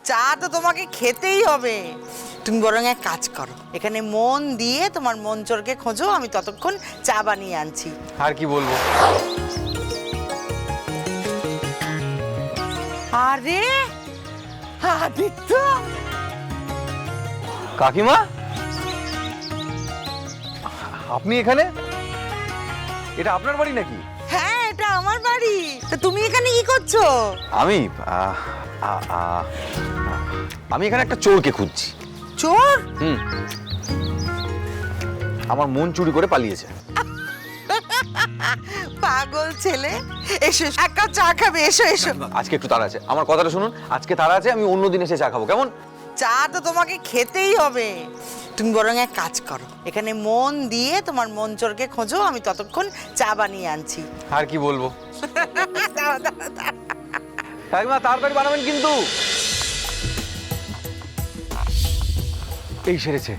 চা তো তোমাকে খেতেই হবে। তুমি বরং এক কাজ করো, এখানে মন দিয়ে তোমার মন চোরকে খোঁজো, আমি ততক্ষণ চা বানিয়ে আনছি। আর কি বলবো? আরে আদিত্য, কাকিমা আপনি এখানে? এটা আপনার বাড়ি নাকি? হ্যাঁ এটা আমার বাড়ি। তা তুমি এখানে কি করছো? আমি আমি এখানে একটা চোরকে খুঁজছি। চোর? আমার মন চুরি করে পালিয়েছে। পাগল ছেলে, এসো এক কাপ চা খাবে, এসো এসো। আজকে একটু তাড়া আছে, আমার কথাটা শুনুন। আজকে তাড়া আছে, আমি অন্যদিন এসে চা খাবো, কেমন? চা তো তোমাকে খেতেই হবে। তুমি বরং এক কাজ করো, এখানে মন দিয়ে তোমার মন চোরকে খোঁজো, আমি ততক্ষণ চা বানিয়ে আনছি। আর কি বলবো? কাকিমা তাড়াতাড়ি বানাবেন কিন্তু। এই সেরেছে,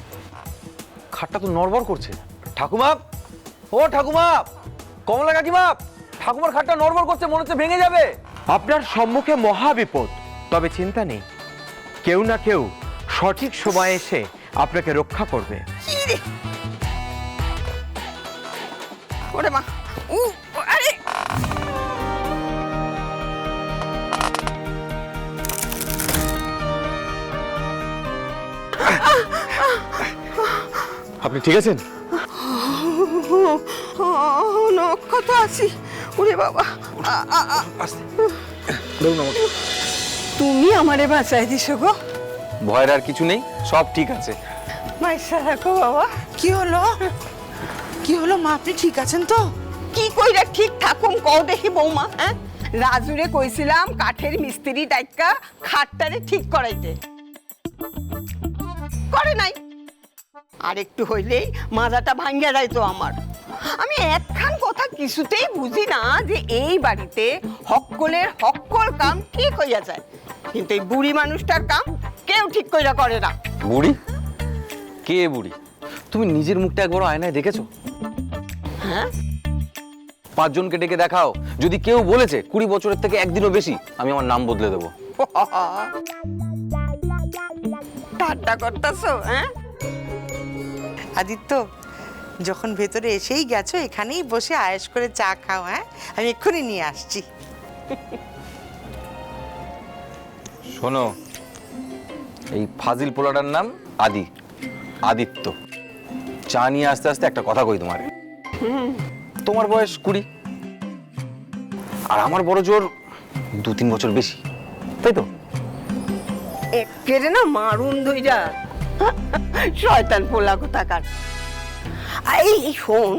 খাটটা তো নড়বড় করছে। ঠাকুমা, ও ঠাকুমা, কমলা কাকিমা, ঠাকুমার খাটটা নড়বড় করছে, মনে হচ্ছে ভেঙে যাবে। আপনার সম্মুখে মহা বিপদ, তবে চিন্তা নেই, কেউ না কেউ সঠিক সময়ে এসে আপনাকে রক্ষা করবে। ওরে মা, আরে আপনি ঠিক আছেন? নক্ষত আছি। ওরে বাবা, ধরুন আমাকে। তুমি আমারে বাঁচাই দিছো গো। ভয়ের আর কিছু নেই, সব ঠিক আছে। মাইসা রাখো বাবা। কি হলো? কি হলো মা, আপনি ঠিক আছেন তো? কি কইরা ঠিক থাকুম কও দেখি বৌমা। হ্যাঁ, রাজুরে কইছিলাম কাঠের মিস্ত্রি ডাইকা খাটটারে ঠিক করাইতে, করে নাই। আর একটু হইলেই মাজাটা ভাঙ্গা যাইতো আমার। আমি একখান কথা কিছুতেই বুঝি না যে এই বাড়িতে হক্কলের হক্কল কাম ঠিক হইয়া যায়, কিন্তু এই বুড়ি মানুষটার কাম কেউ ঠিক কইরা করে না। বুড়ি? কে বুড়ি? তুমি নিজের মুখটা একবার আয়নায় দেখেছো? হ্যাঁ, 5 জনকে ডেকে দেখাও, যদি কেউ বলেছে 20 বছরের থেকে একদিনও বেশি, আমি আমার নাম বদলে দেবো। ঠাট্টা করতেছো? হ্যাঁ, আদিত্য, যখন ভেতরে এসেই গেছো, এখানেই বসে আয়েশ করে চা খাও। হ্যাঁ, আমি এক্ষুনি নিয়ে আসছি। শোনো, এই ফাজিল পোলাটার নাম আদিত্য। চা নিয়ে আস্তে আস্তে একটা কথা কই তোমার। তোমার বয়স 20, আর আমার বড় জোর 2-3 বছর বেশি, তাই তো? একেরে না মারুন ধইরা শয়তান পোলা কোথাকার। এই শোন,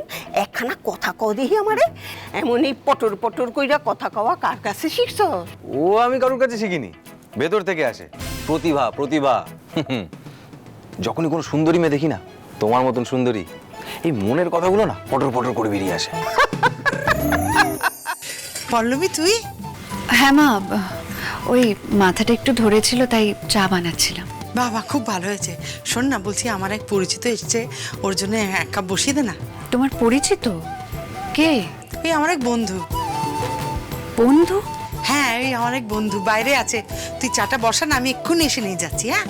একখানা কথা কও দেখি আমারে। এমন এই পটর পটর কইরা কথা কওয়া কার কাছে শিখছ? ও আমি কারোর কাছে শিখিনি, ভেতর থেকে আসে। প্রতিভা। যখনই কোনো সুন্দরী মেয়ে দেখি না, তোমার মতন সুন্দরী, এই মনের কথাগুলো না পটর পটর করে বেরিয়ে আসে। পল্লবী তুই? হ্যাঁ মা, ওই মাথাটা একটু ধরেছিল তাই চা বানাচ্ছিলাম। বাবা খুব ভালো হয়েছে। শোন না, বলছি আমার এক পরিচিত এসছে, ওর জন্য এক কাপ বসিয়ে দে না। তোমার পরিচিত? কে? এই আমার এক বন্ধু। বন্ধু? হ্যাঁ, এই আমার এক বন্ধু বাইরে আছে, তুই চাটা বসা না, আমি এক্ষুনি এসে নিয়ে যাচ্ছি। হ্যাঁ।